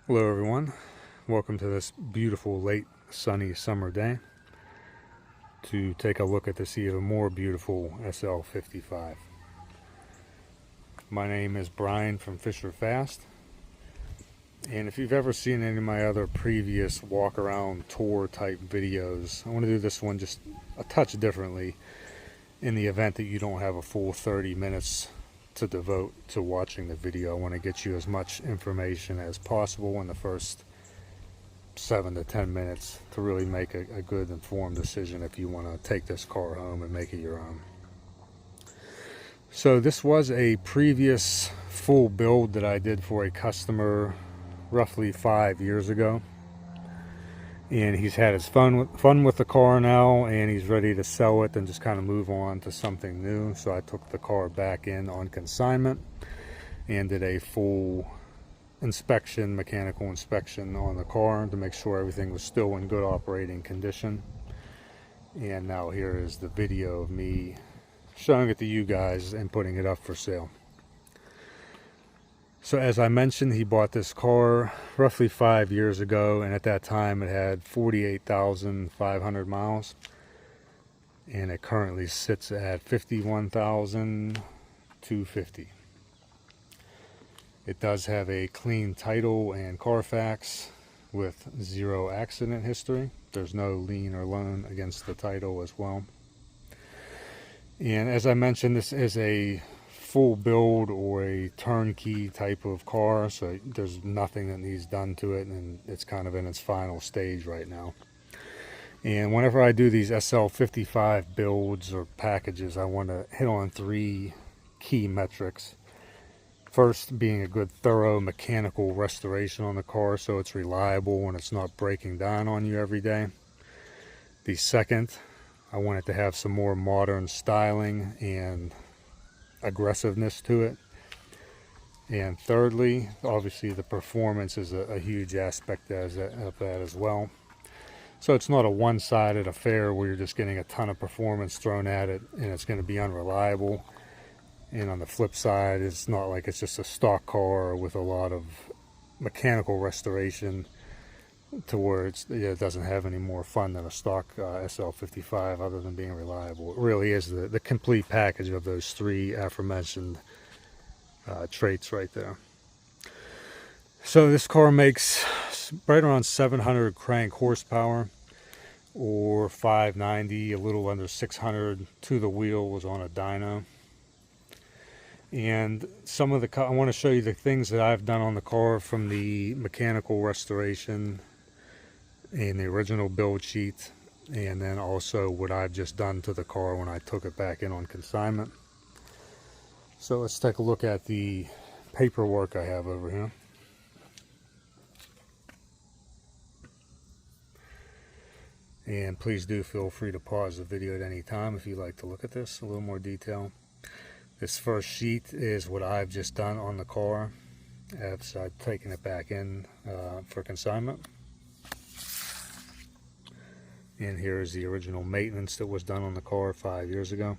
Hello everyone, welcome to this beautiful late sunny summer day to take a look at this even more beautiful SL55. My name is Brian from FisherFAST, and if you've ever seen any of my other previous walk around tour type videos, I want to do this one just a touch differently in the event that you don't have a full 30 minutes to devote to watching the video. I want to get you as much information as possible in the first 7 to 10 minutes to really make a good informed decision if you want to take this car home and make it your own. So this was a previous full build that I did for a customer roughly 5 years ago, and he's had his fun with the car now, and he's ready to sell it and just kind of move on to something new. So I took the car back in on consignment and did a full inspection, mechanical inspection on the car to make sure everything was still in good operating condition. And now here is the video of me showing it to you guys and putting it up for sale. So as I mentioned, he bought this car roughly 5 years ago, and at that time it had 48,500 miles, and it currently sits at 51,250. It does have a clean title and Carfax with 0 accident history. There's no lien or loan against the title as well. And as I mentioned, this is a full build or a turnkey type of car, so there's nothing that needs done to it, and it's kind of in its final stage right now. And whenever I do these SL55 builds or packages, I want to hit on 3 key metrics. First being a good thorough mechanical restoration on the car so it's reliable and it's not breaking down on you every day. The second, I want it to have some more modern styling and aggressiveness to it. And thirdly, obviously the performance is a huge aspect of that as well. So it's not a one-sided affair where you're just getting a ton of performance thrown at it and it's going to be unreliable. And on the flip side, it's not like it's just a stock car with a lot of mechanical restoration to where it doesn't have any more fun than a stock SL55 other than being reliable. It really is the complete package of those 3 aforementioned traits right there. So this car makes right around 700 crank horsepower, or 590, a little under 600 to the wheel was on a dyno. And some of I want to show you the things that I've done on the car from the mechanical restoration and the original build sheet, and then also what I've just done to the car when I took it back in on consignment. So let's take a look at the paperwork I have over here. And please do feel free to pause the video at any time if you'd like to look at this in a little more detail. This first sheet is what I've just done on the car after I've taken it back in for consignment. And here is the original maintenance that was done on the car 5 years ago.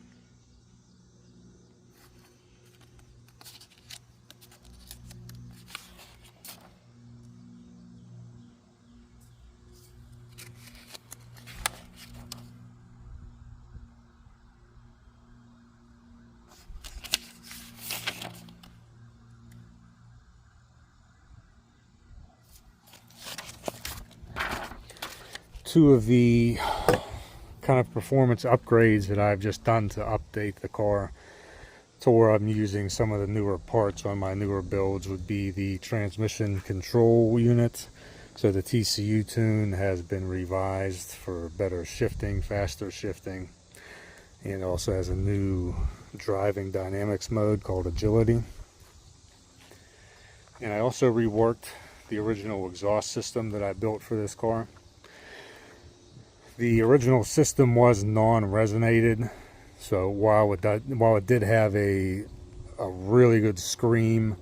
Two of the kind of performance upgrades that I've just done to update the car to where I'm using some of the newer parts on my newer builds would be the transmission control unit. So the TCU tune has been revised for better shifting, faster shifting, and also has a new driving dynamics mode called agility. And I also reworked the original exhaust system that I built for this car. The original system was non-resonated, so while it did have a really good scream,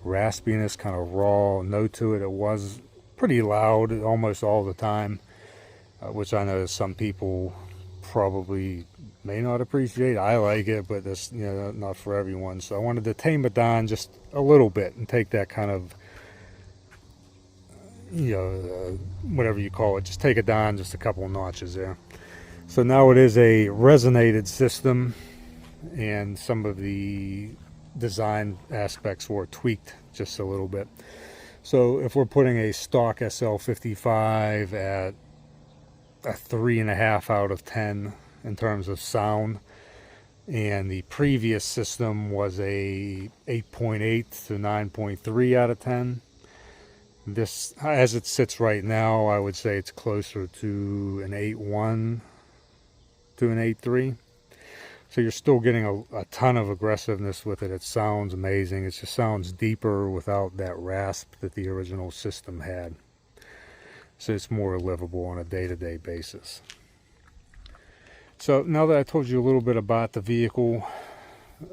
raspiness, kind of raw note to it, it was pretty loud almost all the time, which I know some people probably may not appreciate. I like it, but that's, not for everyone. So I wanted to tame it down just a little bit and take that kind of whatever you call it, just take it down just a couple of notches there. So now it is a resonated system, and some of the design aspects were tweaked just a little bit. So if we're putting a stock SL55 at a 3.5 out of 10 in terms of sound, and the previous system was a 8.8 to 9.3 out of 10, this, as it sits right now, I would say it's closer to an 8.1 to an 8.3. So you're still getting a ton of aggressiveness with it. It sounds amazing. It just sounds deeper without that rasp that the original system had. So it's more livable on a day-to-day basis. So now that I told you a little bit about the vehicle,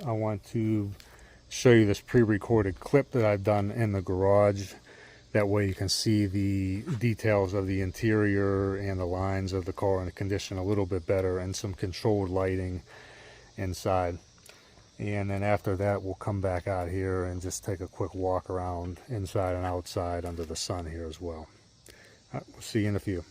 I want to show you this pre-recorded clip that I've done in the garage. That way you can see the details of the interior and the lines of the car and the condition a little bit better, and some controlled lighting inside. And then after that, we'll come back out here and just take a quick walk around inside and outside under the sun here as well. We'll see you in a few.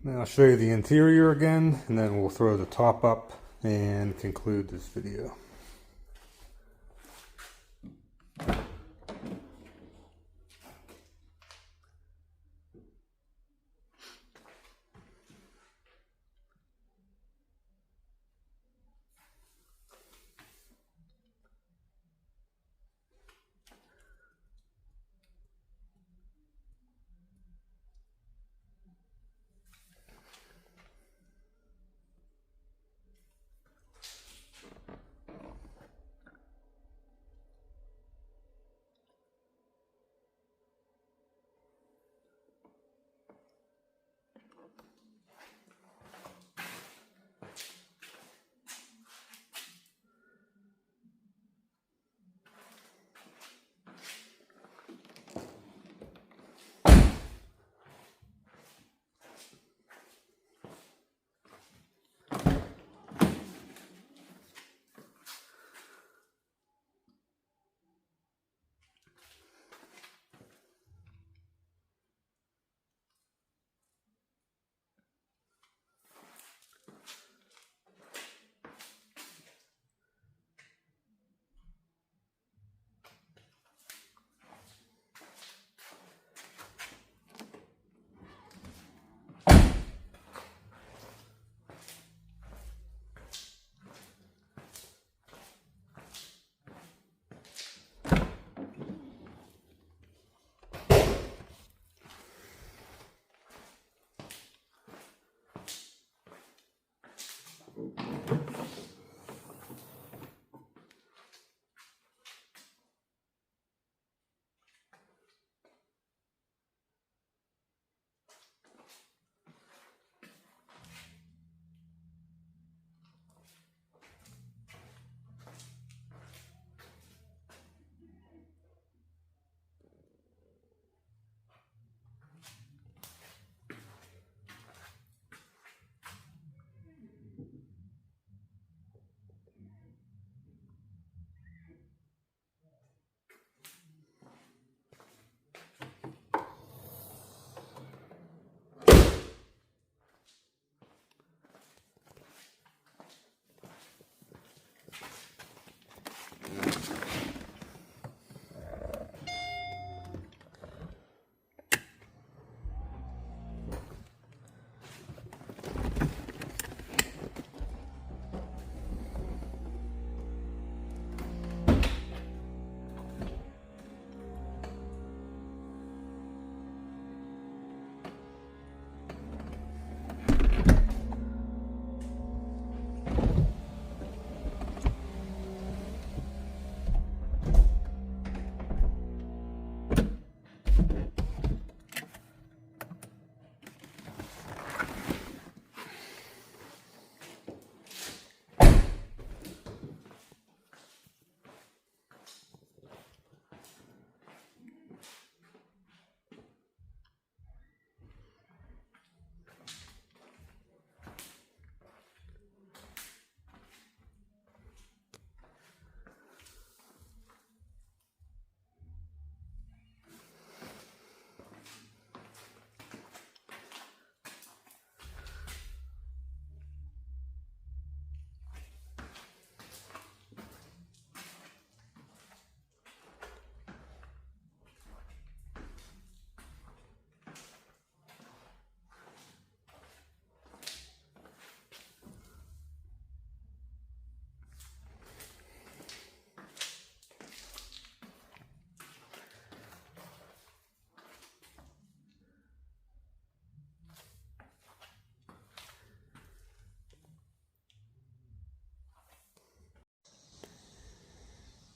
Now I'll show you the interior again, and then we'll throw the top up and conclude this video.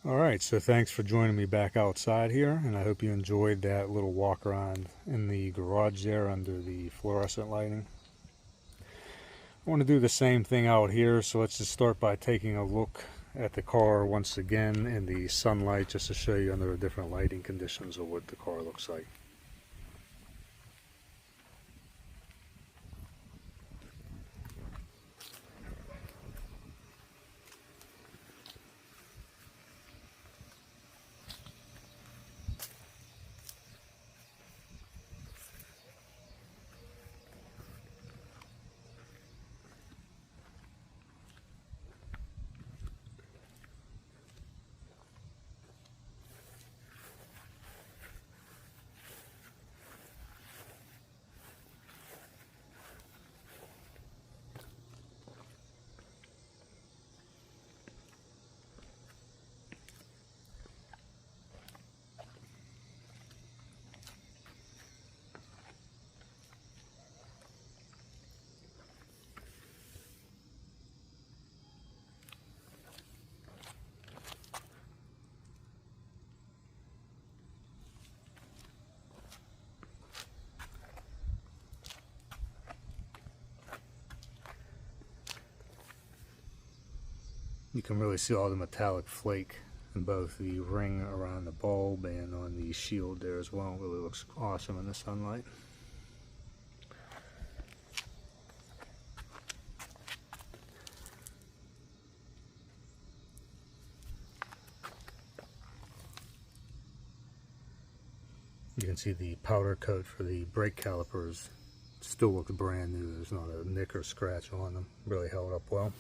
Alright, so thanks for joining me back outside here, and I hope you enjoyed that little walk around in the garage there under the fluorescent lighting. I want to do the same thing out here, so let's just start by taking a look at the car once again in the sunlight, just to show you under the different lighting conditions of what the car looks like. You can really see all the metallic flake in both the ring around the bulb and on the shield there as well. It really looks awesome in the sunlight. You can see the powder coat for the brake calipers still look brand new. There's not a nick or scratch on them. Really held up well.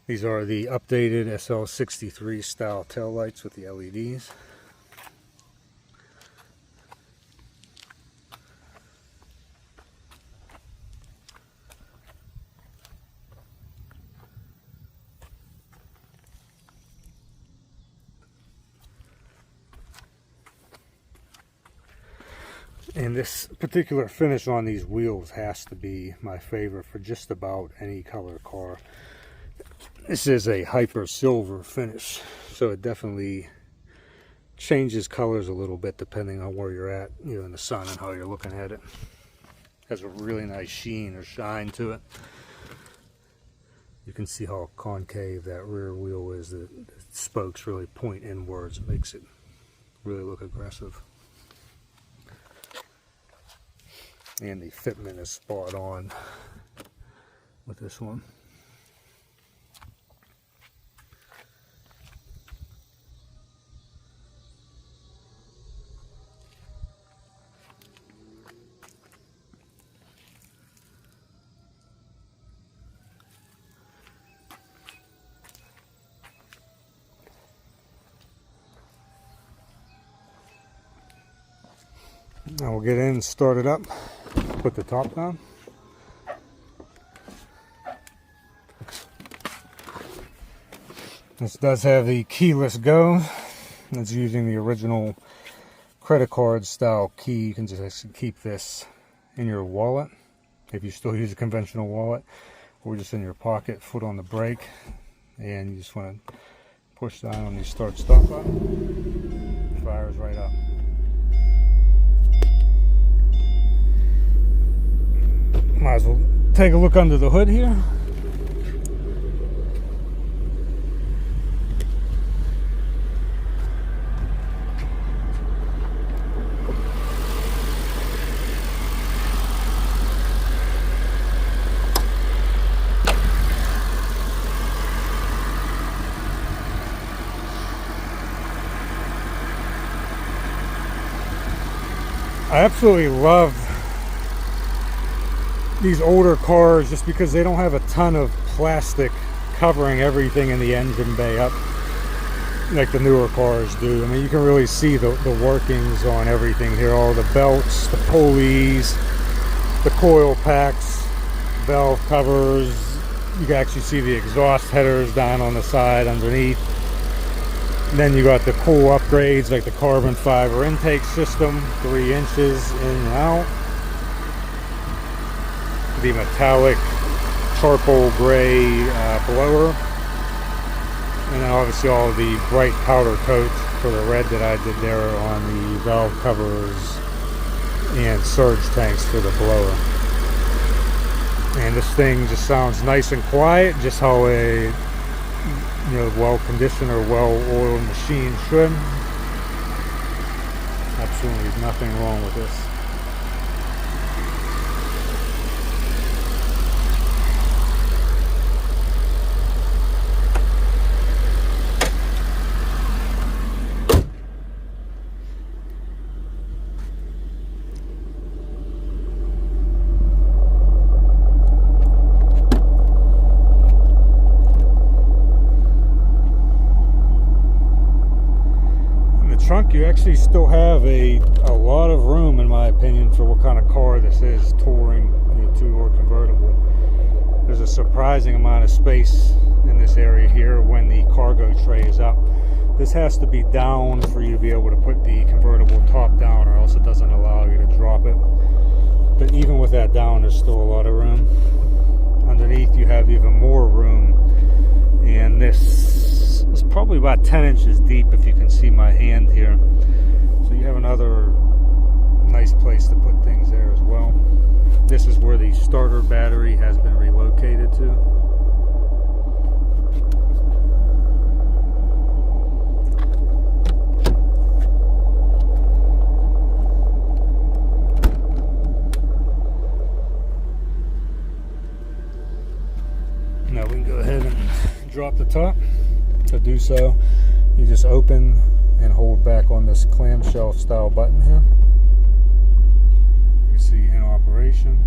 These are the updated SL63 style taillights with the LEDs. And this particular finish on these wheels has to be my favorite for just about any color car. This is a hyper silver finish, so it definitely changes colors a little bit depending on where you're at, you know, in the sun and how you're looking at it. Has a really nice sheen or shine to it. You can see how concave that rear wheel is. The spokes really point inwards. It makes it really look aggressive. And the fitment is spot on with this one. Now we'll get in and start it up, put the top down. This does have the keyless go. It's using the original credit card style key. You can just actually keep this in your wallet if you still use a conventional wallet, or just in your pocket, foot on the brake, and you just want to push down on the start stop button. It fires right up. Might as well take a look under the hood here. I absolutely love these older cars just because they don't have a ton of plastic covering everything in the engine bay up. like the newer cars do. I mean, you can really see the workings on everything here. All the belts, the pulleys, the coil packs, valve covers. You can actually see the exhaust headers down on the side underneath. And then you got the cool upgrades like the carbon fiber intake system, 3 inches in and out. The metallic charcoal gray blower. And then obviously all of the bright powder coats for the red that I did there on the valve covers and surge tanks for the blower. And this thing just sounds nice and quiet, just how a well-conditioned or well-oiled machine should. Absolutely nothing wrong with this. Trunk, you actually still have a lot of room, in my opinion, for what kind of car this is, touring, two-door convertible. There's a surprising amount of space in this area here when the cargo tray is up. This has to be down for you to be able to put the convertible top down, or else it doesn't allow you to drop it. But even with that down, there's still a lot of room. Underneath, you have even more room, and this is probably about 10 inches deep if you can see my hand here. So you have another nice place to put things there as well. This is where the starter battery has been relocated to. Now we can go ahead and drop the top. To do so, you just open and hold back on this clamshell style button here. You can see in operation.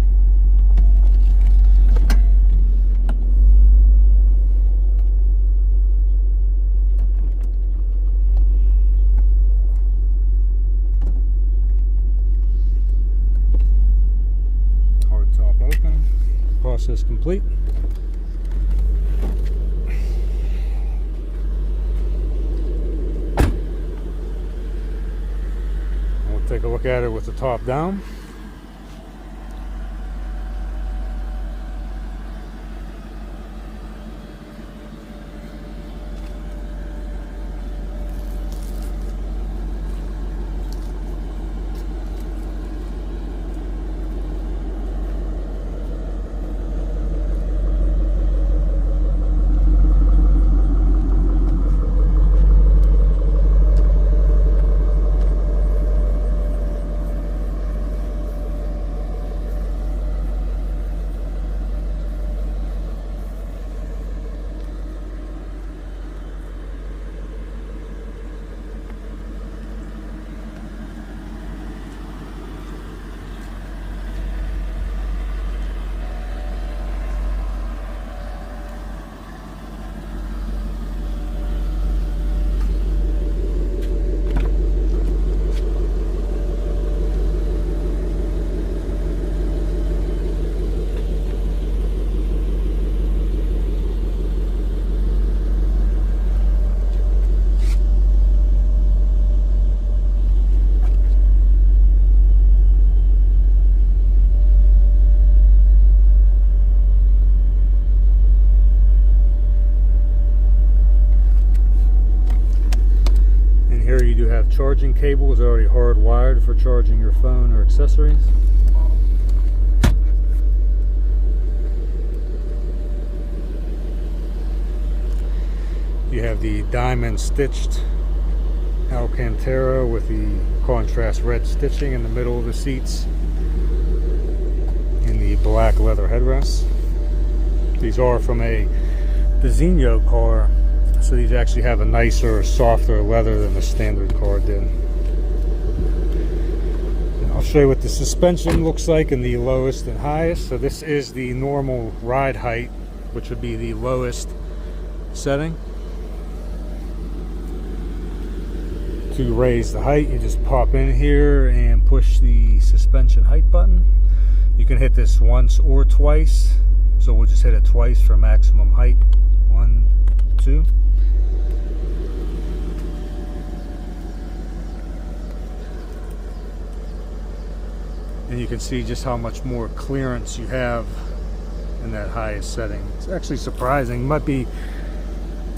Hard top open. Process complete. Take a look at it with the top down. Here you do have charging cables already hardwired for charging your phone or accessories. You have the diamond stitched Alcantara with the contrast red stitching in the middle of the seats and the black leather headrests. These are from a Designo car. So these actually have a nicer, softer leather than the standard car did. And I'll show you what the suspension looks like in the lowest and highest. So this is the normal ride height, which would be the lowest setting. To raise the height, you just pop in here and push the suspension height button. You can hit this once or twice, so we'll just hit it twice for maximum height. 1, 2. And you can see just how much more clearance you have in that highest setting. It's actually surprising. It might be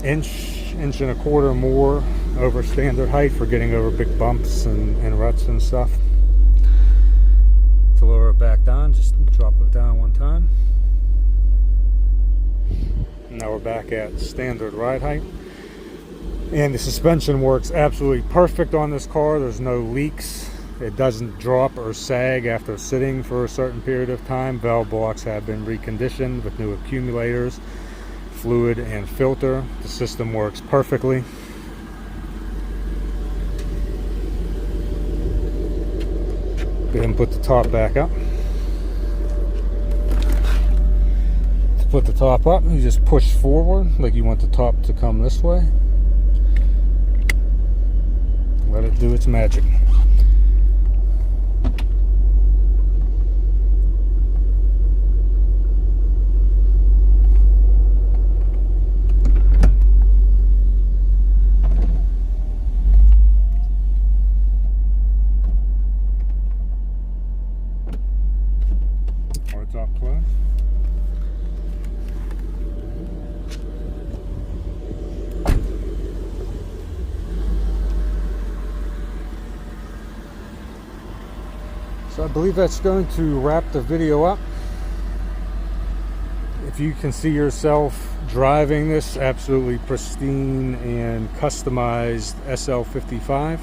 inch and a quarter more over standard height for getting over big bumps and ruts and stuff. To lower it back down, just drop it down one time. Now we're back at standard ride height. And the suspension works absolutely perfect on this car. There's no leaks. It doesn't drop or sag after sitting for a certain period of time. Valve blocks have been reconditioned with new accumulators, fluid and filter. The system works perfectly. Go ahead and put the top back up. To put the top up, you just push forward like you want the top to come this way. Let it do its magic. Top close. So I believe that's going to wrap the video up. If you can see yourself driving this absolutely pristine and customized SL55,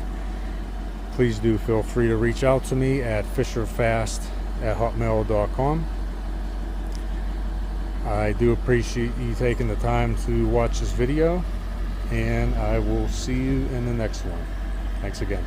please do feel free to reach out to me at FisherFAST@hotmail.com. I do appreciate you taking the time to watch this video, and I will see you in the next one. Thanks again.